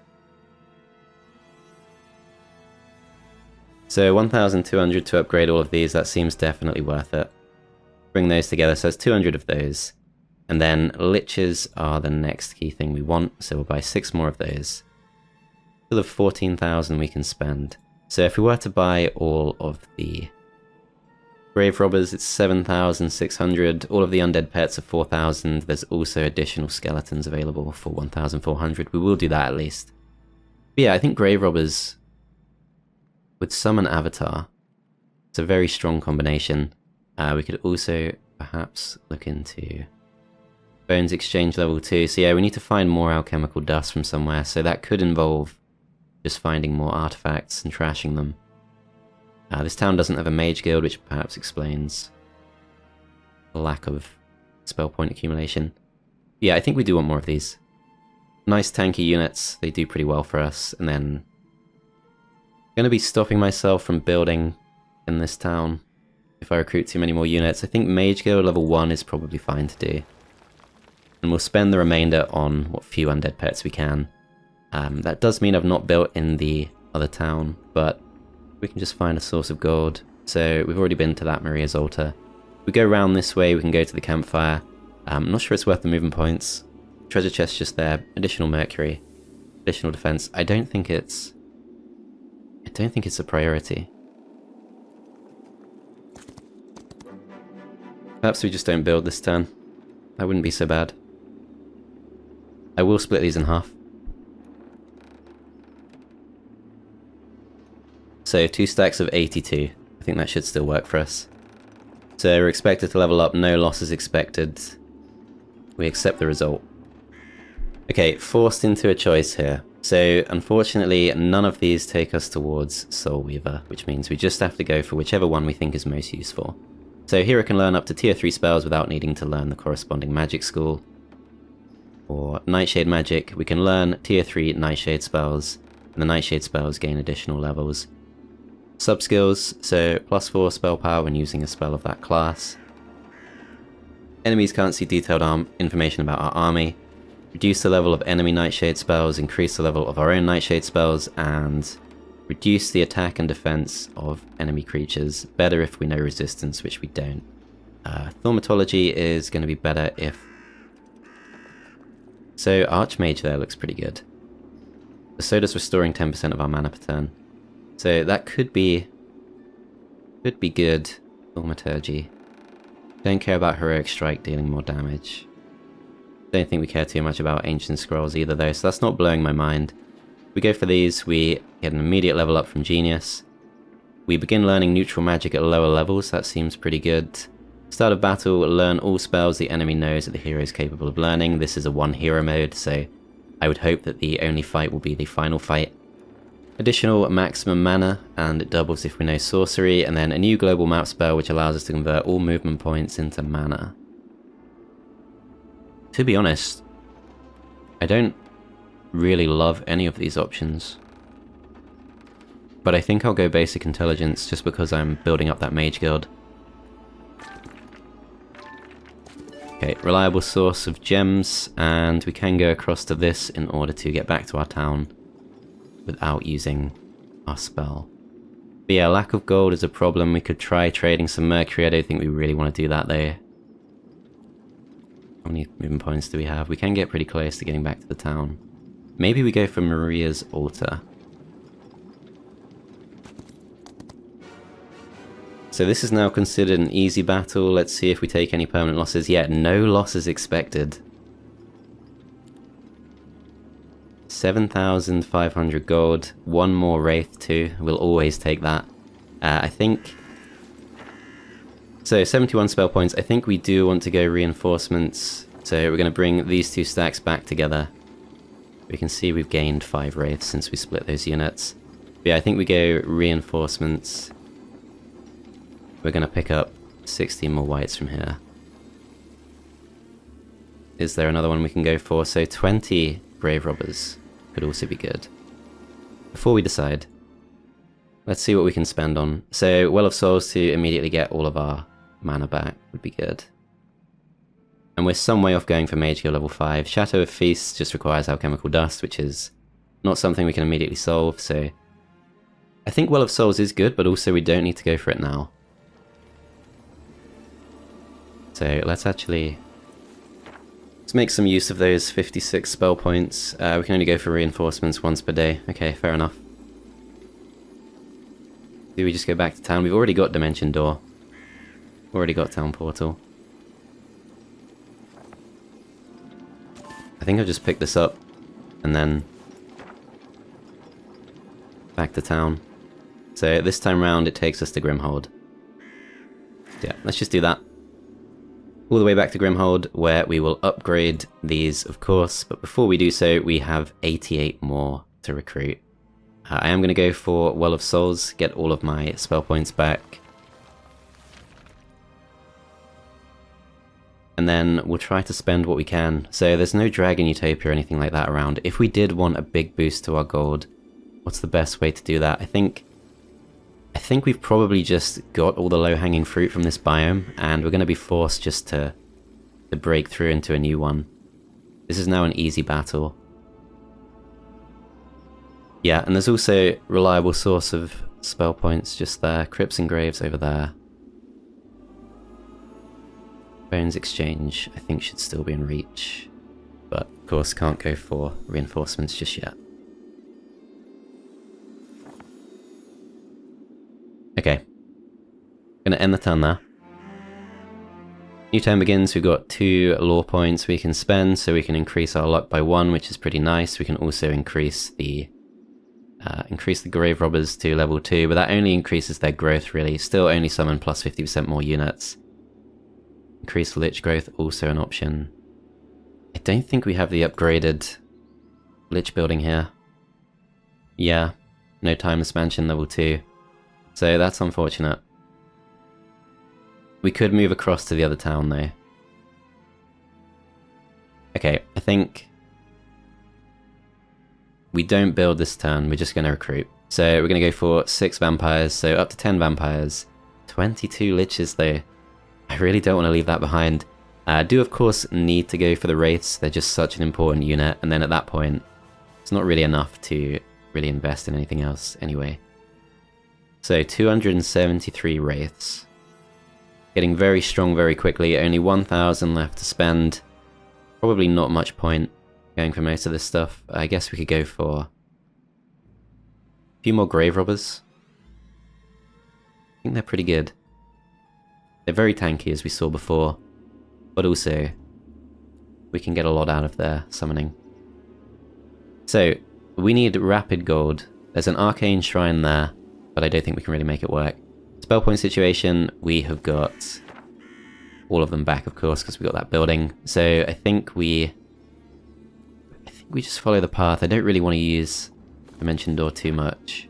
So 1,200 to upgrade all of these, that seems definitely worth it. Bring those together, so it's 200 of those. And then liches are the next key thing we want, so we'll buy 6 more of those. For the 14,000 we can spend. So if we were to buy all of the grave robbers, it's 7,600. All of the undead pets are 4,000. There's also additional skeletons available for 1,400. We will do that at least. But yeah, I think grave robbers would summon Avatar. It's a very strong combination. We could also perhaps look into Bones Exchange level 2. So yeah, we need to find more alchemical dust from somewhere. So that could involve just finding more artifacts and trashing them. This town doesn't have a mage guild, which perhaps explains the lack of spell point accumulation. Yeah, I think we do want more of these. Nice tanky units, they do pretty well for us. And then I'm going to be stopping myself from building in this town if I recruit too many more units. I think mage guild level 1 is probably fine to do. And we'll spend the remainder on what few undead pets we can. That does mean I've not built in the other town, but we can just find a source of gold. So we've already been to that Maria's altar. If we go around this way, we can go to the campfire. I'm not sure it's worth the movement points. Treasure chest just there. Additional mercury. Additional defense. I don't think it's a priority. Perhaps we just don't build this turn. That wouldn't be so bad. I will split these in half. So 2 stacks of 82. I think that should still work for us. So we're expected to level up, no losses expected. We accept the result. Okay, forced into a choice here. So unfortunately, none of these take us towards Soul Weaver, which means we just have to go for whichever one we think is most useful. So here I can learn up to tier 3 spells without needing to learn the corresponding magic school. For Nightshade magic, we can learn tier 3 Nightshade spells, and the Nightshade spells gain additional levels. Sub-skills, so +4 spell power when using a spell of that class. Enemies can't see detailed information about our army. Reduce the level of enemy Nightshade spells, increase the level of our own Nightshade spells, and reduce the attack and defense of enemy creatures. Better if we know resistance, which we don't. Thaumatology is going to be better if... So Archmage there looks pretty good. So does restoring 10% of our mana per turn. So that could be good. Thaumaturgy. Don't care about Heroic Strike dealing more damage. Don't think we care too much about Ancient Scrolls either though, so that's not blowing my mind. We go for these, we get an immediate level up from Genius. We begin learning neutral magic at lower levels, that seems pretty good. Start of battle, learn all spells the enemy knows that the hero is capable of learning. This is a 1 hero mode, so I would hope that the only fight will be the final fight. Additional maximum mana, and it doubles if we know sorcery, and then a new global map spell which allows us to convert all movement points into mana. To be honest, I don't really love any of these options. But I think I'll go basic intelligence just because I'm building up that mage guild. Okay, reliable source of gems, and we can go across to this in order to get back to our town without using our spell. But yeah, lack of gold is a problem. We could try trading some mercury. I don't think we really want to do that though. How many movement points do we have? We can get pretty close to getting back to the town. Maybe we go for Maria's altar. So this is now considered an easy battle. Let's see if we take any permanent losses. Yeah, no losses expected. 7,500 gold. One more Wraith too. We'll always take that. I think... So 71 spell points. I think we do want to go reinforcements. So we're going to bring these two stacks back together. We can see we've gained 5 Wraiths since we split those units. But yeah, I think we go reinforcements. We're going to pick up 16 more Wights from here. Is there another one we can go for? So 20 Grave Robbers could also be good. Before we decide, let's see what we can spend on. So Well of Souls to immediately get all of our mana back would be good. And we're some way off going for Mage Guild level 5. Chateau of Feasts just requires Alchemical Dust, which is not something we can immediately solve, so... I think Well of Souls is good, but also we don't need to go for it now. So let's make some use of those 56 spell points. We can only go for reinforcements once per day. Okay, fair enough. Do we just go back to town? We've already got Dimension Door. Already got Town Portal. I think I'll just pick this up and then back to town. So this time round it takes us to Grimhold. Yeah, let's just do that. All the way back to Grimhold, where we will upgrade these, of course, but before we do so, we have 88 more to recruit. I am going to go for Well of Souls, get all of my spell points back. And then we'll try to spend what we can. So there's no Dragon Utopia or anything like that around. If we did want a big boost to our gold, what's the best way to do that? I think we've probably just got all the low-hanging fruit from this biome, and we're going to be forced just to break through into a new one. This is now an easy battle. Yeah, and there's also reliable source of spell points just there. Crypts and Graves over there. Bones Exchange, I think, should still be in reach. But, of course, can't go for reinforcements just yet. Okay. Gonna end the turn there. New turn begins. We've got 2 lore points we can spend, so we can increase our luck by 1, which is pretty nice. We can also increase the Grave Robbers to level 2, but that only increases their growth, really. Still only summon plus 50% more units. Increase Lich growth, also an option. I don't think we have the upgraded Lich building here. Yeah, no time expansion level 2. So that's unfortunate. We could move across to the other town though. Okay, I think we don't build this turn, we're just going to recruit. So we're going to go for 6 vampires, so up to 10 vampires. 22 liches though. I really don't want to leave that behind. I do of course need to go for the Wraiths, they're just such an important unit, and then at that point, it's not really enough to really invest in anything else anyway. So 273 Wraiths. Getting very strong very quickly, only 1,000 left to spend. Probably not much point going for most of this stuff. I guess we could go for a few more Grave Robbers. I think they're pretty good. They're very tanky as we saw before, but also we can get a lot out of their summoning. So we need rapid gold. There's an arcane shrine there, but I don't think we can really make it work. Spell point situation, we have got all of them back, of course, because we got that building. So I think we just follow the path. I don't really want to use Dimension Door too much.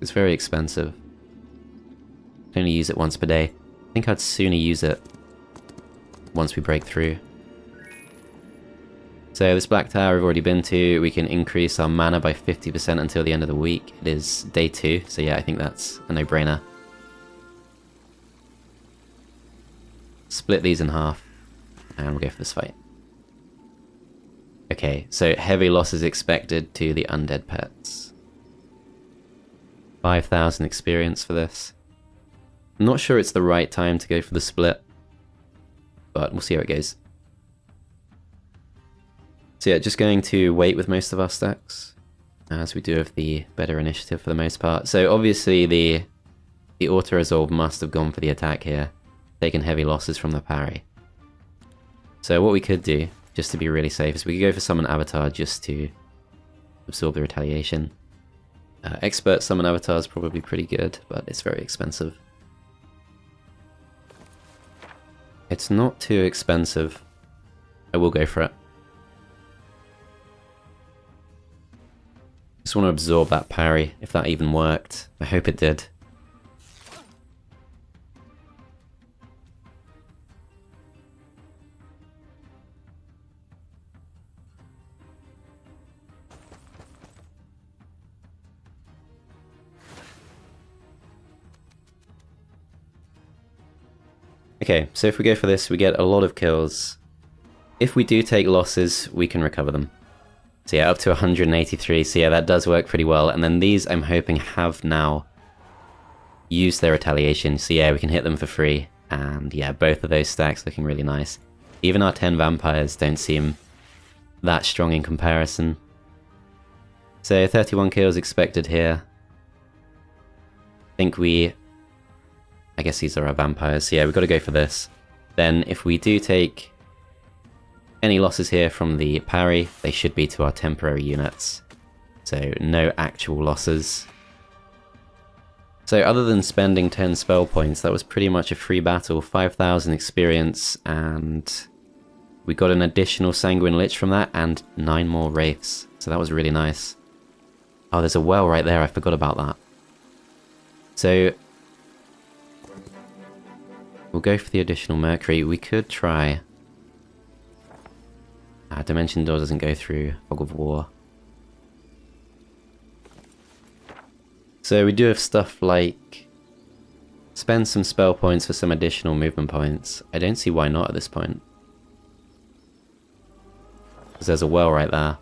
It's very expensive. I can only use it once per day. I think I'd sooner use it once we break through. So this Black Tower we've already been to. We can increase our mana by 50% until the end of the week. It is day 2, so yeah, I think that's a no-brainer. Split these in half, and we'll go for this fight. Okay, so heavy losses expected to the undead pets. 5,000 experience for this. I'm not sure it's the right time to go for the split, but we'll see how it goes. So yeah, just going to wait with most of our stacks, as we do have the better initiative for the most part. So obviously the The auto-resolve must have gone for the attack here, taken heavy losses from the parry. So what we could do, just to be really safe, is we could go for Summon Avatar just to absorb the retaliation. Expert Summon Avatar is probably pretty good, but it's very expensive. It's not too expensive. I will go for it. Just want to absorb that parry, if that even worked. I hope it did. Okay, so if we go for this, we get a lot of kills. If we do take losses, we can recover them. So yeah, up to 183, so yeah, that does work pretty well. And then these, I'm hoping, have now used their retaliation, so yeah, we can hit them for free. And yeah, both of those stacks looking really nice. Even our 10 vampires don't seem that strong in comparison. So 31 kills expected here. I guess these are our vampires, so yeah, we've got to go for this. Then if we do take any losses here from the parry, they should be to our temporary units. So no actual losses. So other than spending 10 spell points, that was pretty much a free battle, 5,000 experience, and we got an additional Sanguine Lich from that, and 9 more Wraiths. So that was really nice. Oh, there's a well right there, I forgot about that. So we'll go for the additional Mercury. We could try... Dimension Door doesn't go through Fog of War. So we do have stuff like... spend some spell points for some additional movement points. I don't see why not at this point. Because there's a well right there.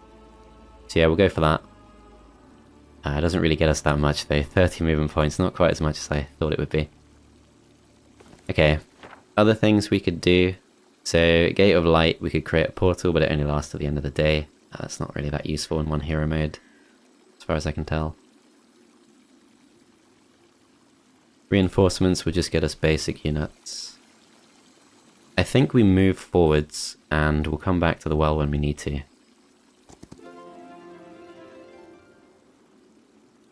So yeah, we'll go for that. It doesn't really get us that much though. 30 movement points, not quite as much as I thought it would be. Okay, other things we could do. So, Gate of Light, we could create a portal, but it only lasts till the end of the day. That's not really that useful in one hero mode, as far as I can tell. Reinforcements will just get us basic units. I think we move forwards, and we'll come back to the well when we need to.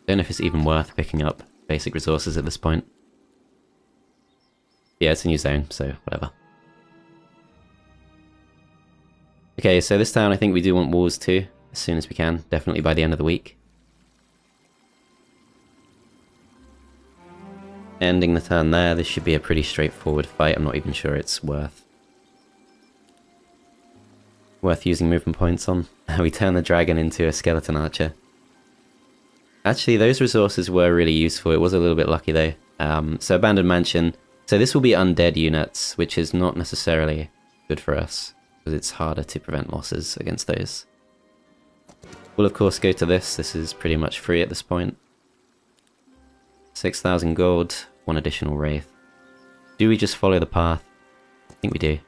Don't know if it's even worth picking up basic resources at this point. Yeah, it's a new zone, so whatever. Okay, so this town I think we do want walls too, as soon as we can, definitely by the end of the week. Ending the turn there, this should be a pretty straightforward fight, I'm not even sure it's worth using movement points on. We turn the dragon into a skeleton archer. Actually, those resources were really useful, it was a little bit lucky though. So Abandoned Mansion, so this will be undead units, which is not necessarily good for us, because it's harder to prevent losses against those. We'll of course go to this is pretty much free at this point. 6,000 gold, 1 additional Wraith. Do we just follow the path? I think we do.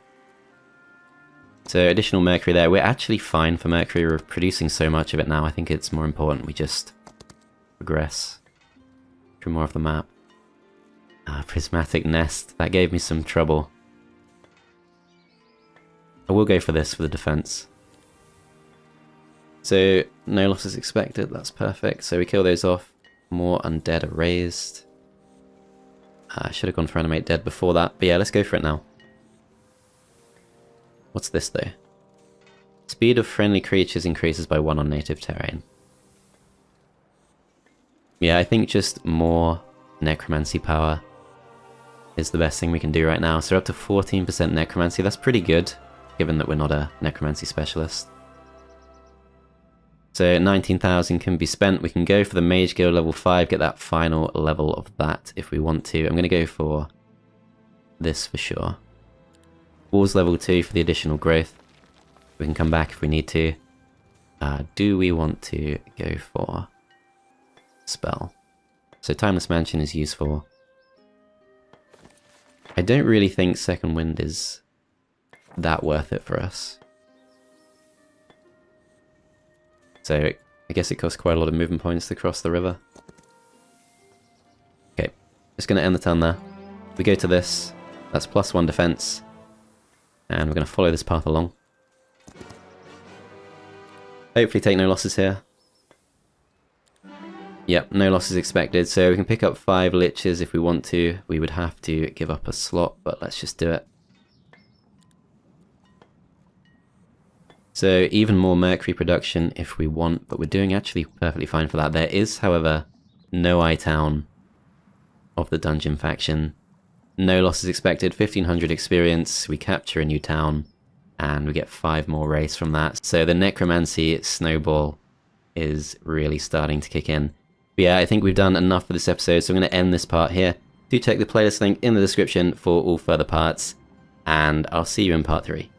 So additional Mercury there, we're actually fine for Mercury, we're producing so much of it now, I think it's more important we just progress through more of the map. Prismatic Nest, that gave me some trouble. I will go for this for the defense. So, no losses expected, that's perfect. So we kill those off. More undead are raised. I should have gone for Animate Dead before that, but yeah, let's go for it now. What's this though? Speed of friendly creatures increases by 1 on native terrain. Yeah, I think just more necromancy power is the best thing we can do right now. So we're up to 14% necromancy, that's pretty good, given that we're not a necromancy specialist. So 19,000 can be spent. We can go for the Mage Guild level 5, get that final level of that if we want to. I'm going to go for this for sure. Walls level 2 for the additional growth. We can come back if we need to. Do we want to go for spell? So Timeless Mansion is useful. I don't really think Second Wind is that worth it for us. So I guess it costs quite a lot of movement points to cross the river. Okay, Just going to end the turn there. We go to this, that's +1 defense, and we're going to follow this path along. Hopefully take no losses here. Yep, no losses expected, so we can pick up 5 liches if we want to. We would have to give up a slot, but let's just do it. So even more mercury production if we want, but we're doing actually perfectly fine for that. There is, however, no I-Town of the dungeon faction. No losses expected, 1500 experience, we capture a new town, and we get 5 more wraiths from that. So the necromancy snowball is really starting to kick in. But yeah, I think we've done enough for this episode, so I'm going to end this part here. Do check the playlist link in the description for all further parts, and I'll see you in part 3.